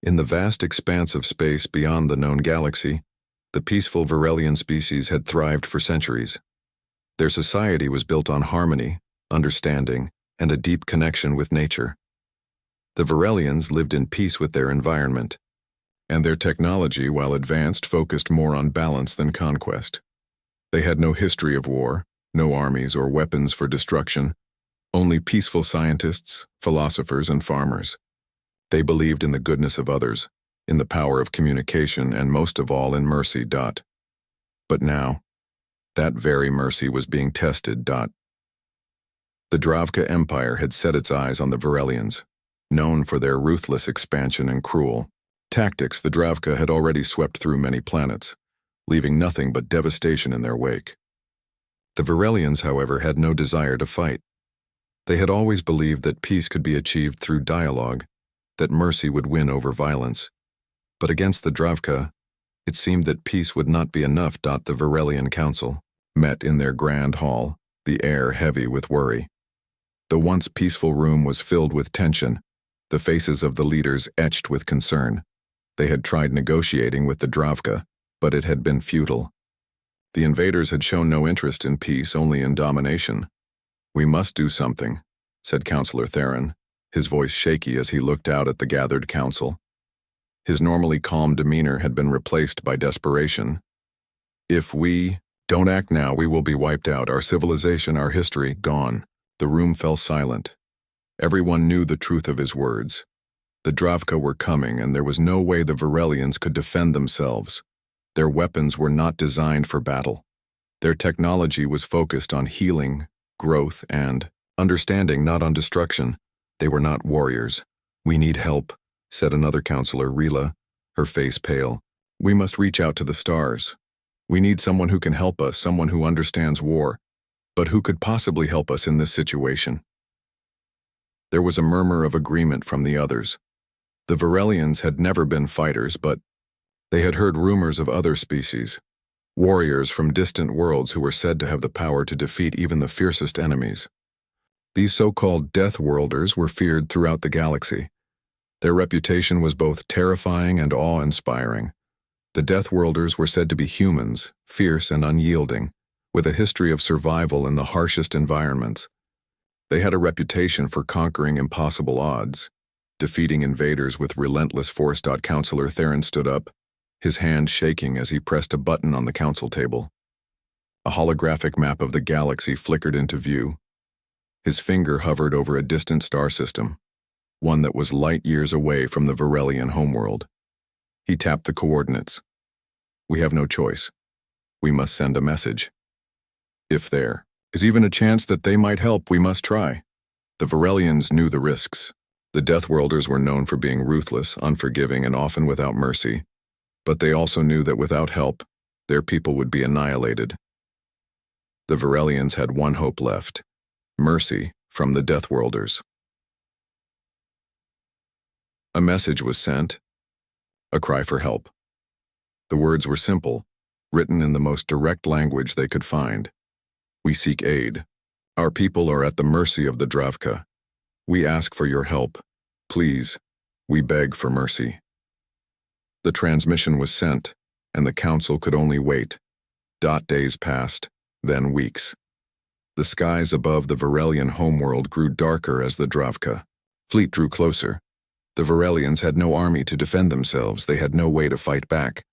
In the vast expanse of space beyond the known galaxy, the peaceful Varelian species had thrived for centuries. Their society was built on harmony, understanding, and a deep connection with nature. The Varelians lived in peace with their environment, and their technology, while advanced, focused more on balance than conquest. They had no history of war, no armies or weapons for destruction, only peaceful scientists, philosophers, and farmers. They believed in the goodness of others, in the power of communication, and most of all in mercy. But now, that very mercy was being tested. The Dravka Empire had set its eyes on the Varelians. Known for their ruthless expansion and cruel tactics, the Dravka had already swept through many planets, leaving nothing but devastation in their wake. The Varelians, however, had no desire to fight. They had always believed that peace could be achieved through dialogue, that mercy would win over violence. But against the Dravka, it seemed that peace would not be enough. The Varelian Council met in their grand hall, the air heavy with worry. The once peaceful room was filled with tension, the faces of the leaders etched with concern. They had tried negotiating with the Dravka, but it had been futile. The invaders had shown no interest in peace, only in domination. "We must do something," said Councillor Theron, his voice shaky as he looked out at the gathered council. His normally calm demeanor had been replaced by desperation. "If we don't act now, we will be wiped out, our civilization, our history, gone." The room fell silent. Everyone knew the truth of his words. The Dravka were coming, and there was no way the Varelians could defend themselves. Their weapons were not designed for battle. Their technology was focused on healing, growth, and understanding, not on destruction. They were not warriors. "We need help," said another counselor, Rila, her face pale. "We must reach out to the stars. We need someone who can help us, someone who understands war. But who could possibly help us in this situation?" There was a murmur of agreement from the others. The Varelians had never been fighters, but they had heard rumors of other species, warriors from distant worlds who were said to have the power to defeat even the fiercest enemies. These so-called Deathworlders were feared throughout the galaxy. Their reputation was both terrifying and awe-inspiring. The Deathworlders were said to be humans, fierce and unyielding, with a history of survival in the harshest environments. They had a reputation for conquering impossible odds, defeating invaders with relentless force. Councillor Theron stood up, his hand shaking as he pressed a button on the council table. A holographic map of the galaxy flickered into view. His finger hovered over a distant star system, one that was light years away from the Varelian homeworld. He tapped the coordinates. "We have no choice. We must send a message. If there is even a chance that they might help, we must try." The Varelians knew the risks. The Deathworlders were known for being ruthless, unforgiving, and often without mercy. But they also knew that without help, their people would be annihilated. The Varelians had one hope left: mercy from the Deathworlders. A message was sent, a cry for help. The words were simple, written in the most direct language they could find. "We seek aid. Our people are at the mercy of the Dravka. We ask for your help. Please, we beg for mercy." The transmission was sent, and the council could only wait. Days passed, then weeks. The skies above the Varelian homeworld grew darker as the Dravka fleet drew closer. The Varelians had no army to defend themselves. They had no way to fight back.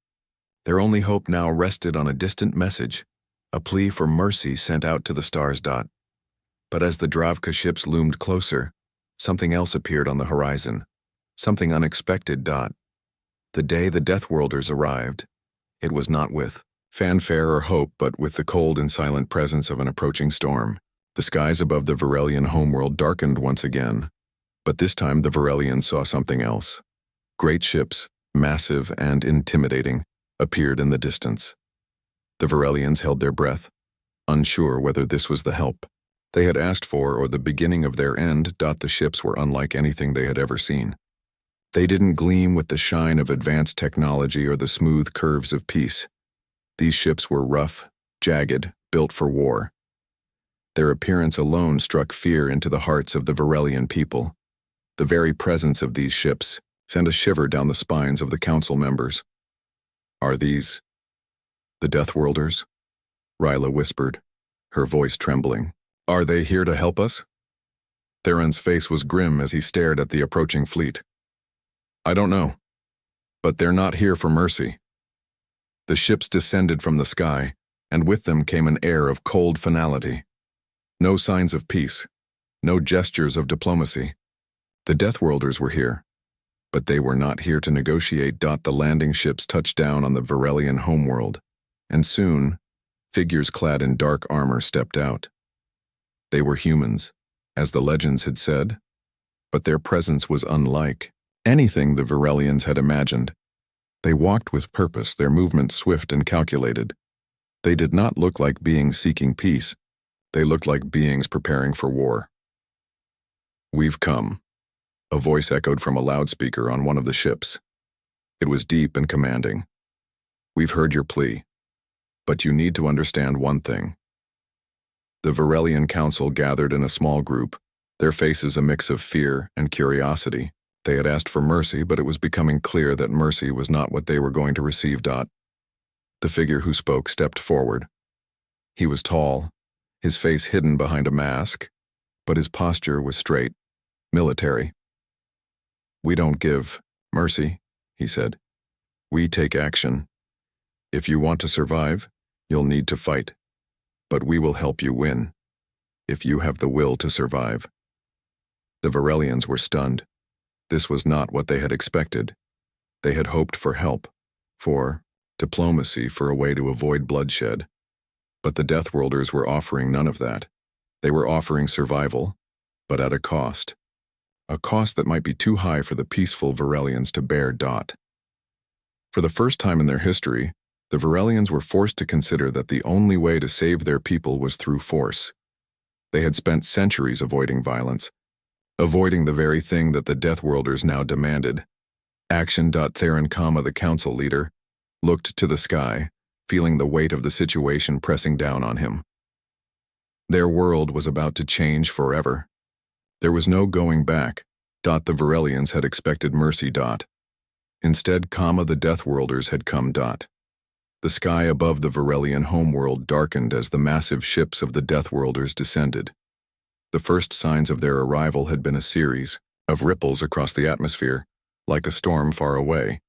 Their only hope now rested on a distant message, a plea for mercy sent out to the stars. But as the Dravka ships loomed closer, something else appeared on the horizon, something unexpected. The day the Deathworlders arrived, it was not with fanfare or hope, but with the cold and silent presence of an approaching storm. The skies above the Varelian homeworld darkened once again, but this time the Varelians saw something else. Great ships, massive and intimidating, appeared in the distance. The Varelians held their breath, unsure whether this was the help they had asked for or the beginning of their end. The ships were unlike anything they had ever seen. They didn't gleam with the shine of advanced technology or the smooth curves of peace. These ships were rough, jagged, built for war. Their appearance alone struck fear into the hearts of the Varelian people. The very presence of these ships sent a shiver down the spines of the council members. "Are these the Deathworlders?" Ryla whispered, her voice trembling. "Are they here to help us?" Theron's face was grim as he stared at the approaching fleet. "I don't know, but they're not here for mercy." The ships descended from the sky, and with them came an air of cold finality. No signs of peace, no gestures of diplomacy. The Deathworlders were here, but they were not here to negotiate. The landing ships touched down on the Varelian homeworld, and soon, figures clad in dark armor stepped out. They were humans, as the legends had said, but their presence was unlike anything the Varelians had imagined. They walked with purpose, their movements swift and calculated. They did not look like beings seeking peace. They looked like beings preparing for war. "We've come," a voice echoed from a loudspeaker on one of the ships. It was deep and commanding. "We've heard your plea, but you need to understand one thing." The Varelian Council gathered in a small group, their faces a mix of fear and curiosity. They had asked for mercy, but it was becoming clear that mercy was not what they were going to receive. The figure who spoke stepped forward. He was tall, his face hidden behind a mask, but his posture was straight, military. "We don't give mercy," he said. "We take action. If you want to survive, you'll need to fight. But we will help you win, if you have the will to survive." The Varelians were stunned. This was not what they had expected. They had hoped for help, for diplomacy, for a way to avoid bloodshed. But the Deathworlders were offering none of that. They were offering survival, but at a cost. A cost that might be too high for the peaceful Varelians to bear. For the first time in their history, the Varelians were forced to consider that the only way to save their people was through force. They had spent centuries avoiding violence, avoiding the very thing that the Deathworlders now demanded. Action. Theron, the council leader, looked to the sky, feeling the weight of the situation pressing down on him. Their world was about to change forever. There was no going back. The Varelians had expected mercy. Instead, the Deathworlders had come. The sky above the Varelian homeworld darkened as the massive ships of the Deathworlders descended. The first signs of their arrival had been a series of ripples across the atmosphere, like a storm far away,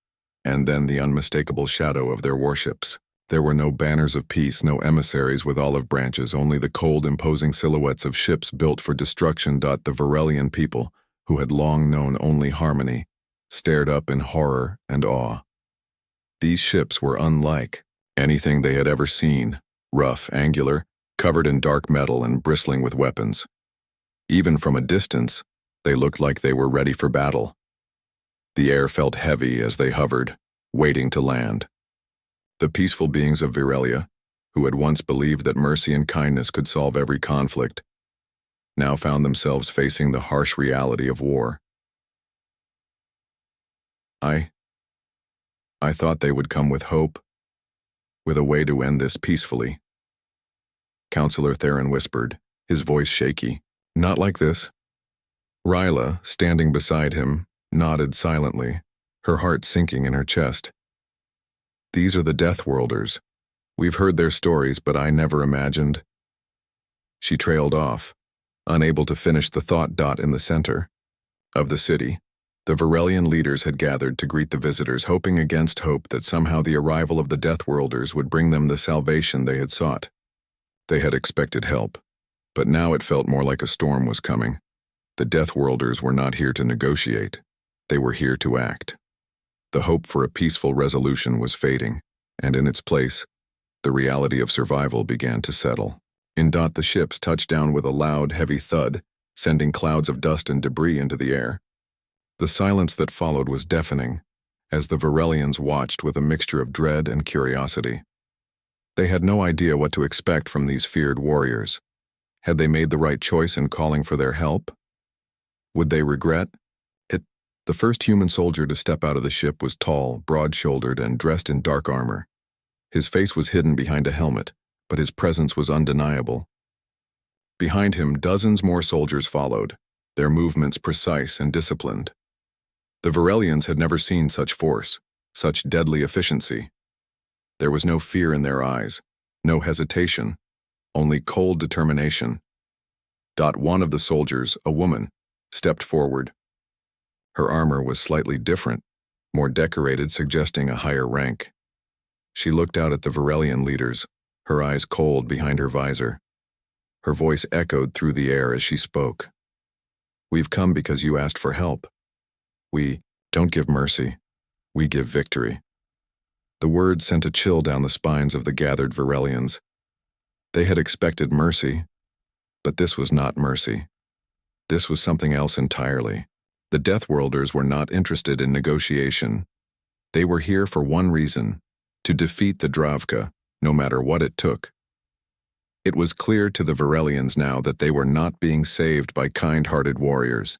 and then the unmistakable shadow of their warships. There were no banners of peace, no emissaries with olive branches, only the cold, imposing silhouettes of ships built for destruction. The Varelian people, who had long known only harmony, stared up in horror and awe. These ships were unlike anything they had ever seen, rough, angular, covered in dark metal and bristling with weapons. Even from a distance, they looked like they were ready for battle. The air felt heavy as they hovered, waiting to land. The peaceful beings of Virelia, who had once believed that mercy and kindness could solve every conflict, now found themselves facing the harsh reality of war. I thought they would come with hope, with a way to end this peacefully. Counselor Theron whispered, his voice shaky. "Not like this." Ryla, standing beside him, nodded silently, her heart sinking in her chest. "These are the Deathworlders. We've heard their stories, but I never imagined." She trailed off, unable to finish the thought. In the center of the city, the Varelian leaders had gathered to greet the visitors, hoping against hope that somehow the arrival of the Deathworlders would bring them the salvation they had sought. They had expected help, but now it felt more like a storm was coming. The Deathworlders were not here to negotiate. They were here to act. The hope for a peaceful resolution was fading, and in its place, the reality of survival began to settle. The ships touched down with a loud, heavy thud, sending clouds of dust and debris into the air. The silence that followed was deafening, as the Varelians watched with a mixture of dread and curiosity. They had no idea what to expect from these feared warriors. Had they made the right choice in calling for their help? Would they regret it? The first human soldier to step out of the ship was tall, broad-shouldered, and dressed in dark armor. His face was hidden behind a helmet, but his presence was undeniable. Behind him, dozens more soldiers followed, their movements precise and disciplined. The Varelians had never seen such force, such deadly efficiency. There was no fear in their eyes, no hesitation, only cold determination. One of the soldiers, a woman, stepped forward. Her armor was slightly different, more decorated, suggesting a higher rank. She looked out at the Varelian leaders, her eyes cold behind her visor. Her voice echoed through the air as she spoke. "We've come because you asked for help. We don't give mercy, we give victory." The words sent a chill down the spines of the gathered Varelians. They had expected mercy, but this was not mercy. This was something else entirely. The Deathworlders were not interested in negotiation. They were here for one reason: to defeat the Dravka, no matter what it took. It was clear to the Varelians now that they were not being saved by kind-hearted warriors.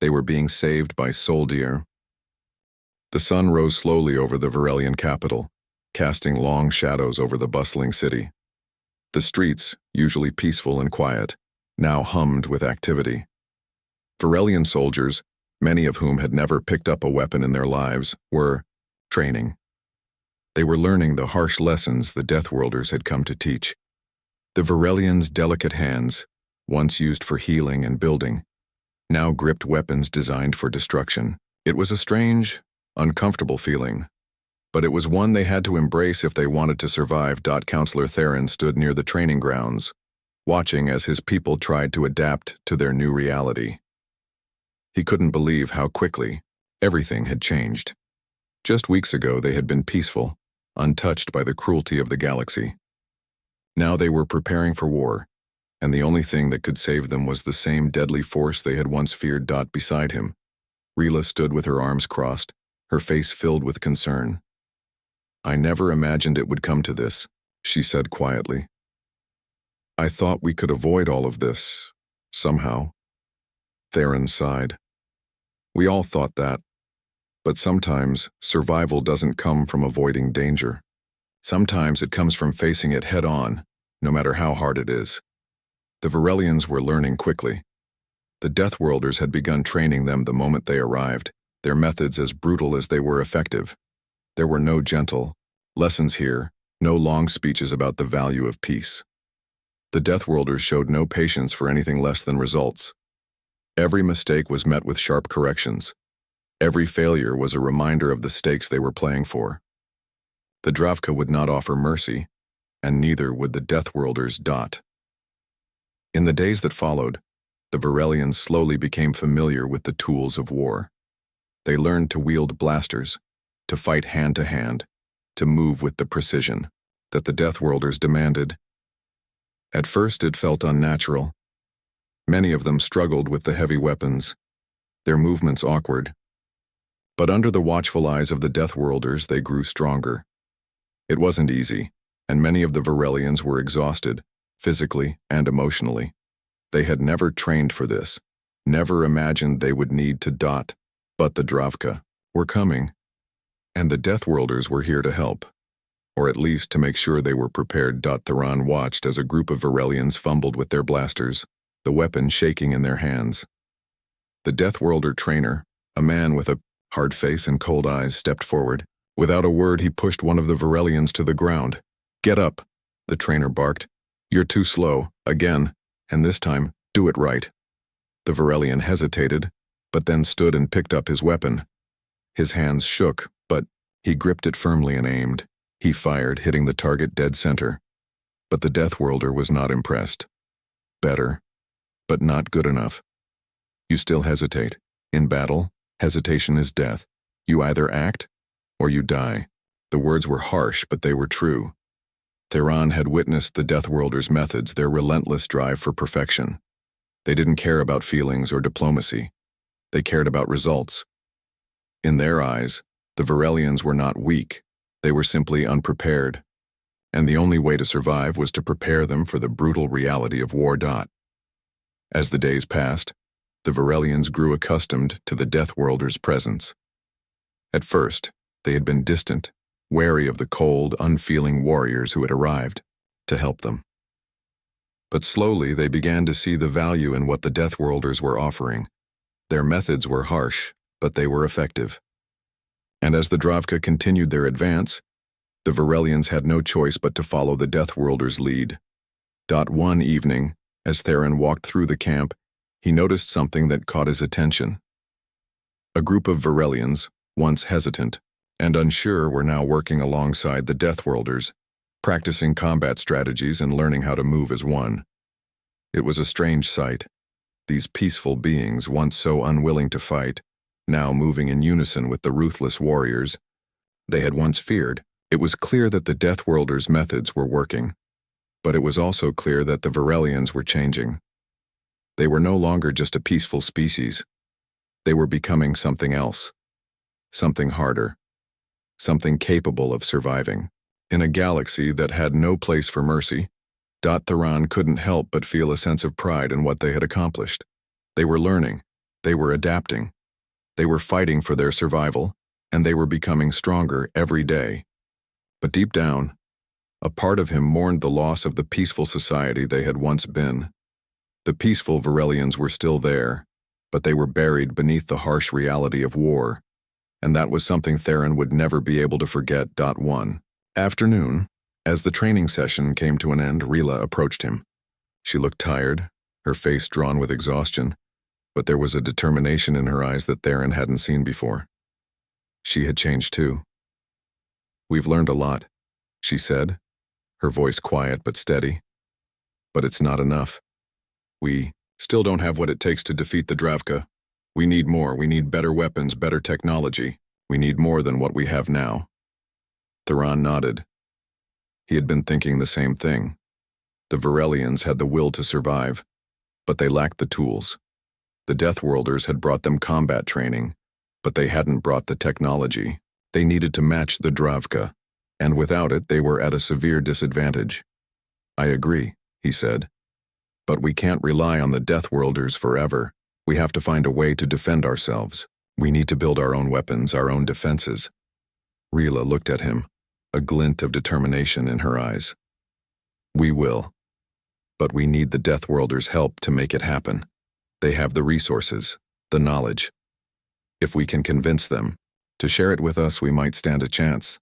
They were being saved by soldier. The sun rose slowly over the Varelian capital, casting long shadows over the bustling city. The streets, usually peaceful and quiet, now hummed with activity. Varelian soldiers, many of whom had never picked up a weapon in their lives, were training. They were learning the harsh lessons the Deathworlders had come to teach. The Varelians' delicate hands, once used for healing and building, now gripped weapons designed for destruction. It was a strange, uncomfortable feeling, but it was one they had to embrace if they wanted to survive. Counselor Theron stood near the training grounds, watching as his people tried to adapt to their new reality. He couldn't believe how quickly everything had changed. Just weeks ago they had been peaceful, untouched by the cruelty of the galaxy. Now they were preparing for war, and the only thing that could save them was the same deadly force they had once feared. Beside him, Rila stood with her arms crossed, her face filled with concern. "I never imagined it would come to this," she said quietly. "I thought we could avoid all of this, somehow." Theron sighed. "We all thought that, but sometimes survival doesn't come from avoiding danger. Sometimes it comes from facing it head-on, no matter how hard it is." The Varelians were learning quickly. The Deathworlders had begun training them the moment they arrived, their methods as brutal as they were effective. There were no gentle lessons here, no long speeches about the value of peace. The Deathworlders showed no patience for anything less than results. Every mistake was met with sharp corrections. Every failure was a reminder of the stakes they were playing for. The Dravka would not offer mercy, and neither would the Deathworlders. In the days that followed, the Varelians slowly became familiar with the tools of war. They learned to wield blasters, to fight hand-to-hand, to move with the precision that the Deathworlders demanded. At first it felt unnatural. Many of them struggled with the heavy weapons, their movements awkward. But under the watchful eyes of the Deathworlders they grew stronger. It wasn't easy, and many of the Varelians were exhausted, physically and emotionally. They had never trained for this, never imagined they would need to. But the Dravka were coming, and the Deathworlders were here to help, or at least to make sure they were prepared. Theron watched as a group of Varelians fumbled with their blasters, the weapon shaking in their hands. The Deathworlder trainer, a man with a hard face and cold eyes, stepped forward. Without a word, he pushed one of the Varelians to the ground. "Get up," the trainer barked. "You're too slow, again, and this time, do it right." The Varelian hesitated, but then stood and picked up his weapon. His hands shook, but he gripped it firmly and aimed. He fired, hitting the target dead center. But the Deathworlder was not impressed. "Better, but not good enough. You still hesitate. In battle, hesitation is death. You either act, or you die." The words were harsh, but they were true. Theron had witnessed the Deathworlders' methods, their relentless drive for perfection. They didn't care about feelings or diplomacy. They cared about results. In their eyes, the Varelians were not weak. They were simply unprepared. And the only way to survive was to prepare them for the brutal reality of war. As the days passed, the Varelians grew accustomed to the Deathworlders' presence. At first, they had been distant, wary of the cold, unfeeling warriors who had arrived to help them. But slowly they began to see the value in what the Deathworlders were offering. Their methods were harsh, but they were effective. And as the Dravka continued their advance, the Varelians had no choice but to follow the Deathworlders' lead. One evening, as Theron walked through the camp, he noticed something that caught his attention. A group of Varelians, once hesitant and unsure, were now working alongside the Deathworlders, practicing combat strategies and learning how to move as one. It was a strange sight. These peaceful beings, once so unwilling to fight, now moving in unison with the ruthless warriors they had once feared. It was clear that the Deathworlders' methods were working, but it was also clear that the Varelians were changing. They were no longer just a peaceful species. They were becoming something else, something harder, something capable of surviving. In a galaxy that had no place for mercy, Theron couldn't help but feel a sense of pride in what they had accomplished. They were learning, they were adapting, they were fighting for their survival, and they were becoming stronger every day. But deep down, a part of him mourned the loss of the peaceful society they had once been. The peaceful Varelians were still there, but they were buried beneath the harsh reality of war, and that was something Theron would never be able to forget. One afternoon, as the training session came to an end, Rila approached him. She looked tired, her face drawn with exhaustion, but there was a determination in her eyes that Theron hadn't seen before. She had changed too. "We've learned a lot," she said, her voice quiet but steady. "But it's not enough. We still don't have what it takes to defeat the Dravka. We need more. We need better weapons, better technology. We need more than what we have now." Theron nodded. He had been thinking the same thing. The Varelians had the will to survive, but they lacked the tools. The Deathworlders had brought them combat training, but they hadn't brought the technology. They needed to match the Dravka, and without it they were at a severe disadvantage. "I agree," he said. "But we can't rely on the Deathworlders forever. We have to find a way to defend ourselves. We need to build our own weapons, our own defenses." Rila looked at him, a glint of determination in her eyes. "We will. But we need the Deathworlders' help to make it happen. They have the resources, the knowledge. If we can convince them to share it with us, we might stand a chance."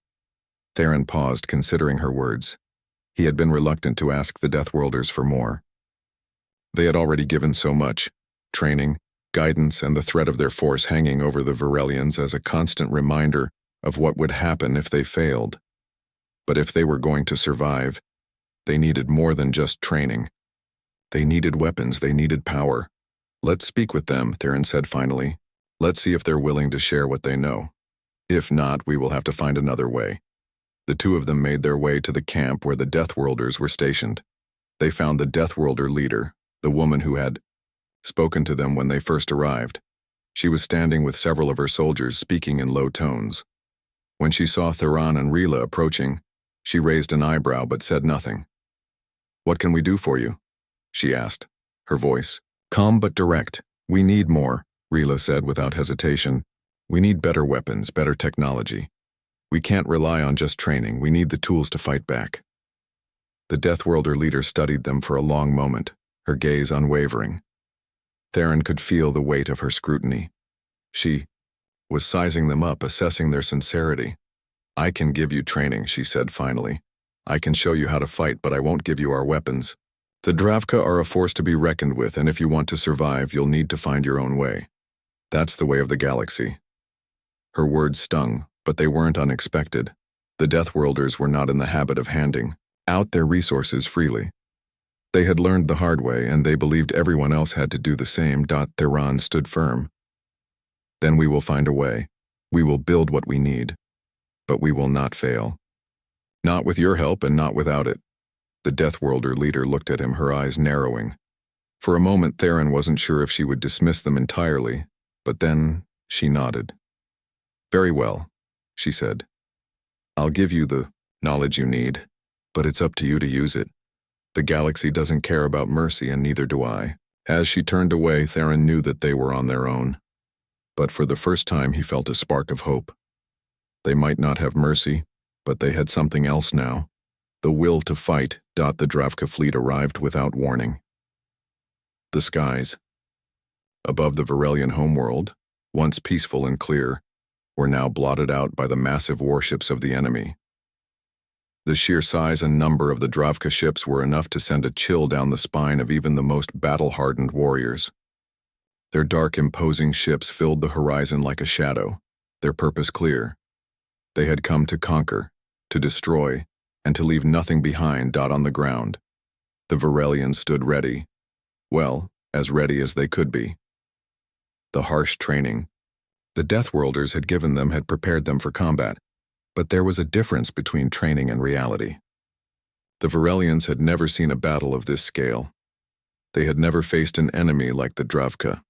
Theron paused, considering her words. He had been reluctant to ask the Deathworlders for more. They had already given so much: training, guidance, and the threat of their force hanging over the Varelians as a constant reminder of what would happen if they failed. But if they were going to survive, they needed more than just training. They needed weapons, they needed power. "Let's speak with them," Theron said finally. "Let's see if they're willing to share what they know. If not, we will have to find another way." The two of them made their way to the camp where the Deathworlders were stationed. They found the Deathworlder leader, the woman who had spoken to them when they first arrived. She was standing with several of her soldiers, speaking in low tones. When she saw Theron and Rila approaching, she raised an eyebrow but said nothing. "What can we do for you?" she asked, her voice calm but direct. "We need more," Rila said without hesitation. "We need better weapons, better technology. We can't rely on just training. We need the tools to fight back." The Deathworlder leader studied them for a long moment, her gaze unwavering. Theron could feel the weight of her scrutiny. She was sizing them up, assessing their sincerity. "I can give you training," she said finally. "I can show you how to fight, but I won't give you our weapons. The Dravka are a force to be reckoned with, and if you want to survive, you'll need to find your own way. That's the way of the galaxy." Her words stung, but they weren't unexpected. The Deathworlders were not in the habit of handing out their resources freely. They had learned the hard way, and they believed everyone else had to do the same. Theron stood firm. "Then we will find a way. We will build what we need. But we will not fail. Not with your help and not without it." The Deathworlder leader looked at him, her eyes narrowing. For a moment Theron wasn't sure if she would dismiss them entirely, but then she nodded. "Very well," she said. "I'll give you the knowledge you need, but it's up to you to use it. The galaxy doesn't care about mercy, and neither do I." As she turned away, Theron knew that they were on their own. But for the first time he felt a spark of hope. They might not have mercy, but they had something else now. The will to fight. The Dravka fleet arrived without warning. The skies above the Varelian homeworld once peaceful and clear, were now blotted out by the massive warships of the enemy. The sheer size and number of the Dravka ships were enough to send a chill down the spine of even the most battle-hardened warriors. Their dark, imposing ships filled the horizon like a shadow, their purpose clear. They had come to conquer, to destroy, and to leave nothing behind. On the ground, the Varelians stood ready, well, as ready as they could be. The harsh training the Deathworlders had given them had prepared them for combat, but there was a difference between training and reality. The Varelians had never seen a battle of this scale. They had never faced an enemy like the Dravka.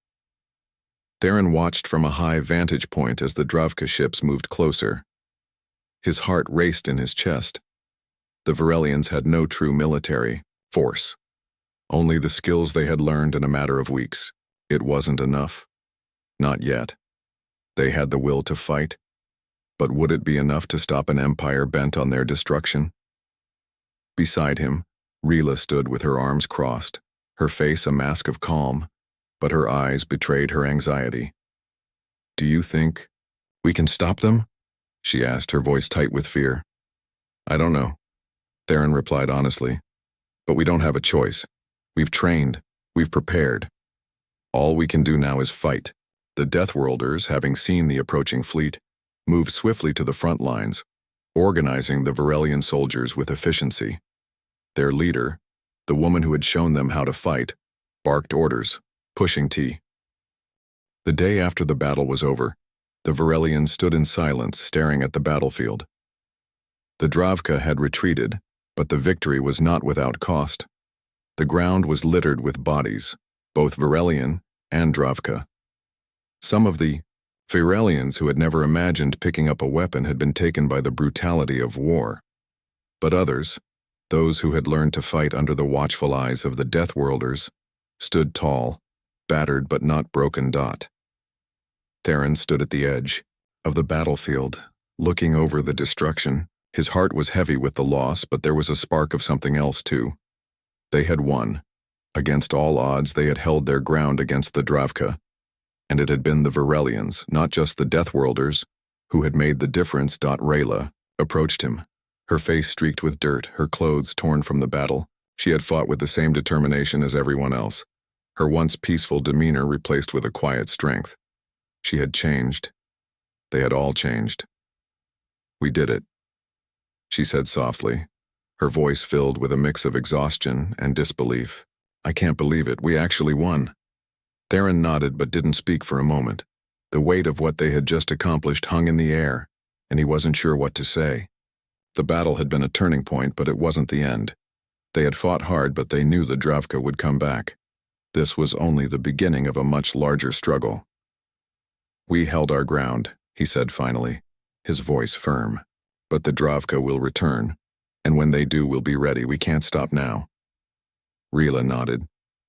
Theron watched from a high vantage point as the Dravka ships moved closer. His heart raced in his chest. The Varelians had no true military force, only the skills they had learned in a matter of weeks. It wasn't enough. Not yet. They had the will to fight, but would it be enough to stop an empire bent on their destruction? Beside him, Rila stood with her arms crossed, her face a mask of calm, but her eyes betrayed her anxiety. "Do you think we can stop them?" she asked, her voice tight with fear. "I don't know," Theron replied honestly, "but we don't have a choice. We've trained, we've prepared. All we can do now is fight." The Deathworlders, having seen the approaching fleet, moved swiftly to the front lines, organizing the Varelian soldiers with efficiency. Their leader, the woman who had shown them how to fight, barked orders, pushing T. The day after the battle was over, the Varelians stood in silence, staring at the battlefield. The Dravka had retreated, but the victory was not without cost. The ground was littered with bodies, both Varelian and Dravka. Some of the Varelians who had never imagined picking up a weapon had been taken by the brutality of war. But others, those who had learned to fight under the watchful eyes of the Deathworlders, stood tall, battered but not broken. Theron stood at the edge of the battlefield, looking over the destruction. His heart was heavy with the loss, but there was a spark of something else too. They had won. Against all odds, they had held their ground against the Dravka. And it had been the Varelians, not just the Deathworlders, who had made the difference. Rayla approached him, her face streaked with dirt, her clothes torn from the battle. She had fought with the same determination as everyone else, her once peaceful demeanor replaced with a quiet strength. She had changed. They had all changed. "We did it," she said softly, her voice filled with a mix of exhaustion and disbelief. "I can't believe it. We actually won." Theron nodded but didn't speak for a moment. The weight of what they had just accomplished hung in the air, and he wasn't sure what to say. The battle had been a turning point, but it wasn't the end. They had fought hard, but they knew the Dravka would come back. This was only the beginning of a much larger struggle. "We held our ground," he said finally, his voice firm. "But the Dravka will return, and when they do, we'll be ready. We can't stop now." Rila nodded.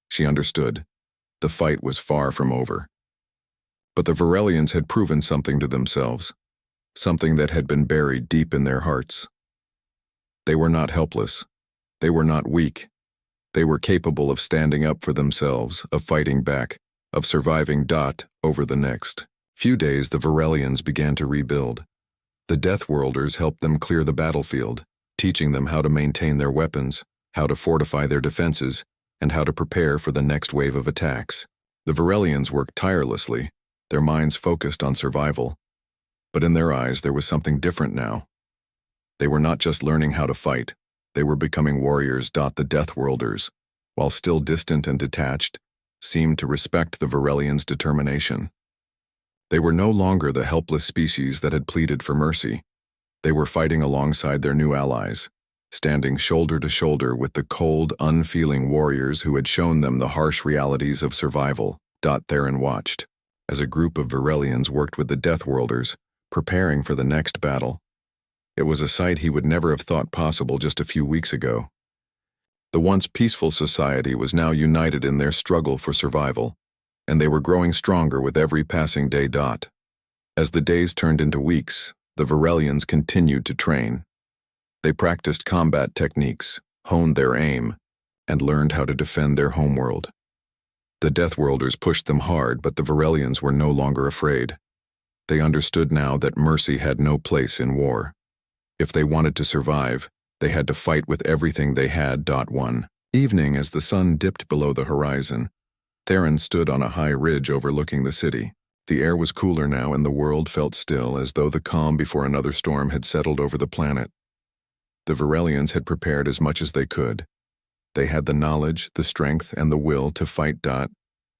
She understood. The fight was far from over. But the Varelians had proven something to themselves, something that had been buried deep in their hearts. They were not helpless. They were not weak. They were capable of standing up for themselves, of fighting back, of surviving. Over the next few days, the Varelians began to rebuild. The Deathworlders helped them clear the battlefield, teaching them how to maintain their weapons, how to fortify their defenses, and how to prepare for the next wave of attacks. The Varelians worked tirelessly, their minds focused on survival. But in their eyes there was something different now. They were not just learning how to fight, they were becoming warriors. The Deathworlders, while still distant and detached, seemed to respect the Varelians' determination. They were no longer the helpless species that had pleaded for mercy. They were fighting alongside their new allies, standing shoulder to shoulder with the cold, unfeeling warriors who had shown them the harsh realities of survival. Theron watched as a group of Varelians worked with the Deathworlders, preparing for the next battle. It was a sight he would never have thought possible just a few weeks ago. The once peaceful society was now united in their struggle for survival, and they were growing stronger with every passing day. As the days turned into weeks, the Varelians continued to train. They practiced combat techniques, honed their aim, and learned how to defend their homeworld. The Deathworlders pushed them hard, but the Varelians were no longer afraid. They understood now that mercy had no place in war. If they wanted to survive, they had to fight with everything they had. One evening, as the sun dipped below the horizon, Theron stood on a high ridge overlooking the city. The air was cooler now, and the world felt still, as though the calm before another storm had settled over the planet. The Varelians had prepared as much as they could. They had the knowledge, the strength, and the will to fight.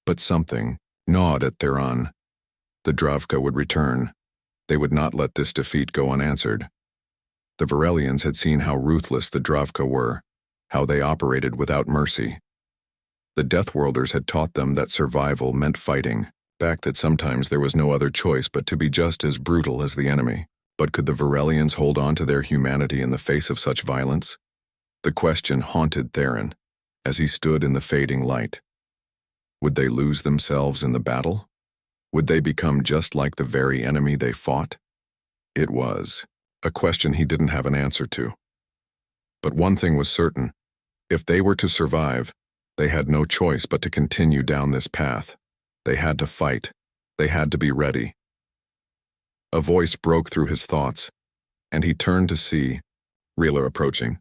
But something gnawed at Theron. The Dravka would return. They would not let this defeat go unanswered. The Varelians had seen how ruthless the Dravka were, how they operated without mercy. The Deathworlders had taught them that survival meant fighting, back that sometimes there was no other choice but to be just as brutal as the enemy. But could the Varelians hold on to their humanity in the face of such violence? The question haunted Theron as he stood in the fading light. Would they lose themselves in the battle? Would they become just like the very enemy they fought? It was a question he didn't have an answer to. But one thing was certain: if they were to survive, they had no choice but to continue down this path. They had to fight. They had to be ready. A voice broke through his thoughts, and he turned to see Rila approaching.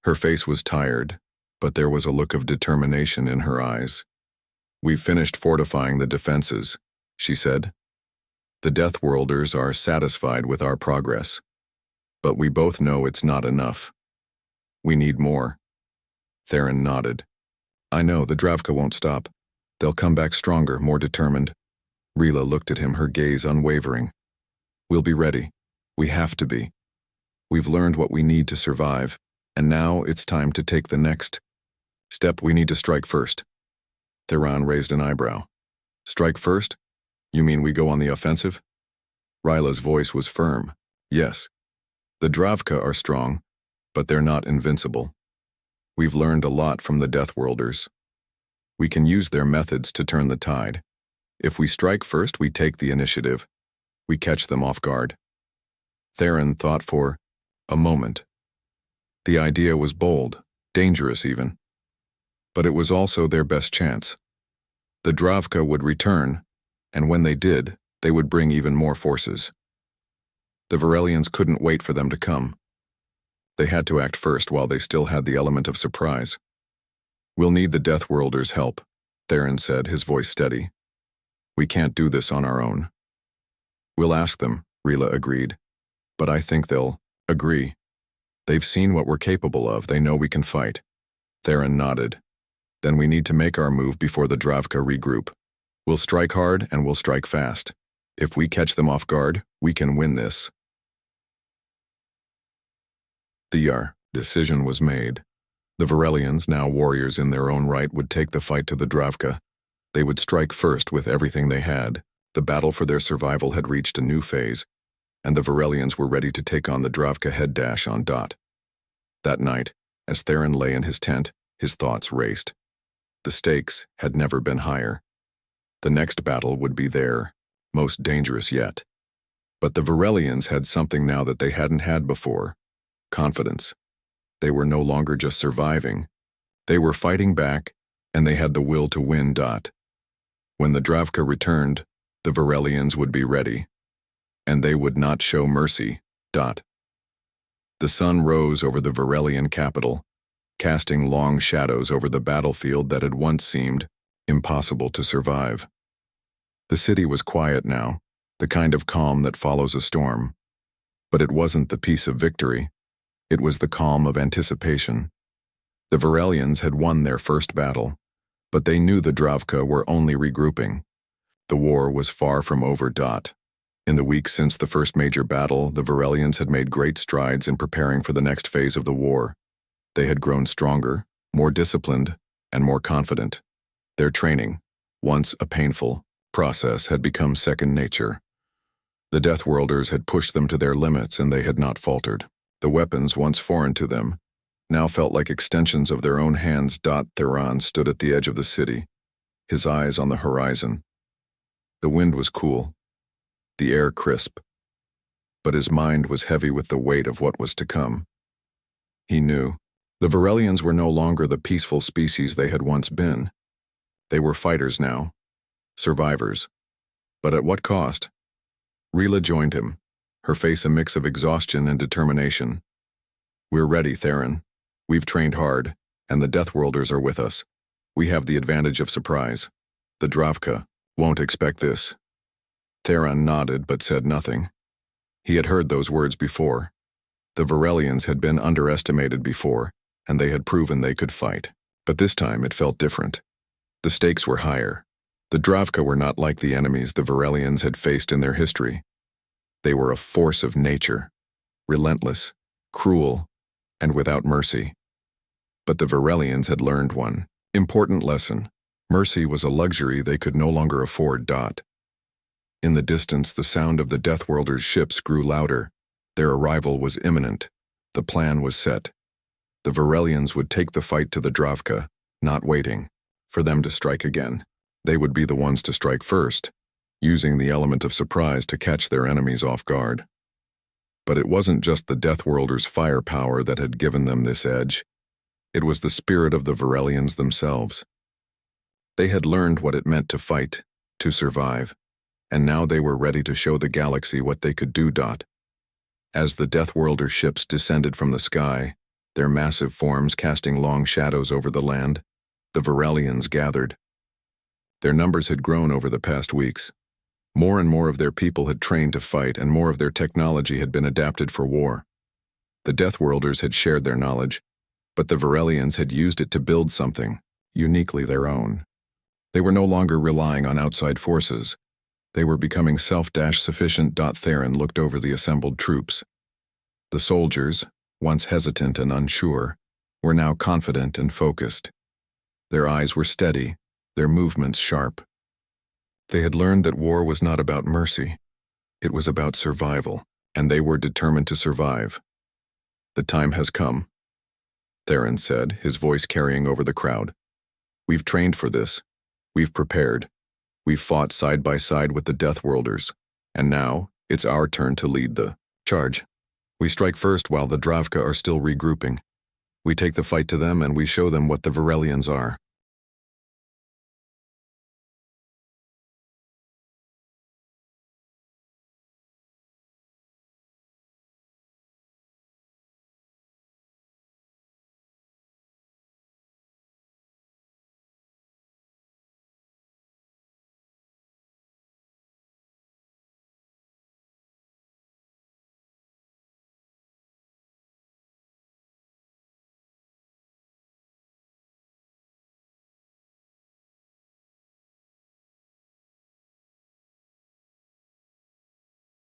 Her face was tired, but there was a look of determination in her eyes. "We've finished fortifying the defenses," she said. "The Deathworlders are satisfied with our progress. But we both know it's not enough. We need more." Theron nodded. "I know, the Dravka won't stop. They'll come back stronger, more determined." Rila looked at him, her gaze unwavering. "We'll be ready. We have to be. We've learned what we need to survive, and now it's time to take the next step. We need to strike first." Theron raised an eyebrow. "Strike first? You mean we go on the offensive?" Ryla's voice was firm. "Yes. The Dravka are strong, but they're not invincible. We've learned a lot from the Deathworlders. We can use their methods to turn the tide. If we strike first, we take the initiative. We catch them off guard." Theron thought for a moment. The idea was bold, dangerous even. But it was also their best chance. The Dravka would return, and when they did, they would bring even more forces. The Varelians couldn't wait for them to come. They had to act first while they still had the element of surprise. "We'll need the Deathworlders' help," Theron said, his voice steady. "We can't do this on our own." "We'll ask them," Rila agreed. "But I think they'll agree. They've seen what we're capable of. They know we can fight." Theron nodded. "Then we need to make our move before the Dravka regroup. We'll strike hard and we'll strike fast. If we catch them off guard, we can win this." The decision was made. The Varelians, now warriors in their own right, would take the fight to the Dravka. They would strike first with everything they had. The battle for their survival had reached a new phase, and the Varelians were ready to take on the Dravka on. That night, as Theron lay in his tent, his thoughts raced. The stakes had never been higher. The next battle would be their most dangerous yet. But the Varelians had something now that they hadn't had before: confidence. They were no longer just surviving. They were fighting back, and they had the will to win. When the Dravka returned, the Varelians would be ready, and they would not show mercy. The sun rose over the Varelian capital, casting long shadows over the battlefield that had once seemed impossible to survive. The city was quiet now, the kind of calm that follows a storm. But it wasn't the peace of victory. It was the calm of anticipation. The Varelians had won their first battle, but they knew the Dravka were only regrouping. The war was far from over. In the weeks since the first major battle, the Varelians had made great strides in preparing for the next phase of the war. They had grown stronger, more disciplined, and more confident. Their training, once a painful process, had become second nature. The Deathworlders had pushed them to their limits, and they had not faltered. The weapons, once foreign to them, now felt like extensions of their own hands. Theron stood at the edge of the city, his eyes on the horizon. The wind was cool, the air crisp, but his mind was heavy with the weight of what was to come. He knew the Varelians were no longer the peaceful species they had once been. They were fighters now. Survivors. But at what cost? Rila joined him, her face a mix of exhaustion and determination. We're ready, Theron. We've trained hard, and the Deathworlders are with us. We have the advantage of surprise. The Dravka won't expect this. Theron nodded but said nothing. He had heard those words before. The Varelians had been underestimated before, and they had proven they could fight. But this time it felt different. The stakes were higher. The Dravka were not like the enemies the Varelians had faced in their history. They were a force of nature, relentless, cruel, and without mercy. But the Varelians had learned one important lesson. Mercy was a luxury they could no longer afford. In the distance, the sound of the Deathworlders' ships grew louder. Their arrival was imminent. The plan was set. The Varelians would take the fight to the Dravka, not waiting for them to strike again. They would be the ones to strike first, using the element of surprise to catch their enemies off guard. But it wasn't just the Deathworlders' firepower that had given them this edge. It was the spirit of the Varelians themselves. They had learned what it meant to fight, to survive, and now they were ready to show the galaxy what they could do. As the Deathworlder ships descended from the sky, their massive forms casting long shadows over the land, the Varelians gathered. Their numbers had grown over the past weeks. More and more of their people had trained to fight, and more of their technology had been adapted for war. The Deathworlders had shared their knowledge, but the Varelians had used it to build something uniquely their own. They were no longer relying on outside forces. They were becoming self-sufficient. Theron looked over the assembled troops. The soldiers, once hesitant and unsure, were now confident and focused. Their eyes were steady, their movements sharp. They had learned that war was not about mercy. It was about survival, and they were determined to survive. The time has come, Theron said, his voice carrying over the crowd. We've trained for this. We've prepared. We've fought side by side with the Deathworlders, and now it's our turn to lead the charge. We strike first while the Dravka are still regrouping. We take the fight to them and we show them what the Varelians are.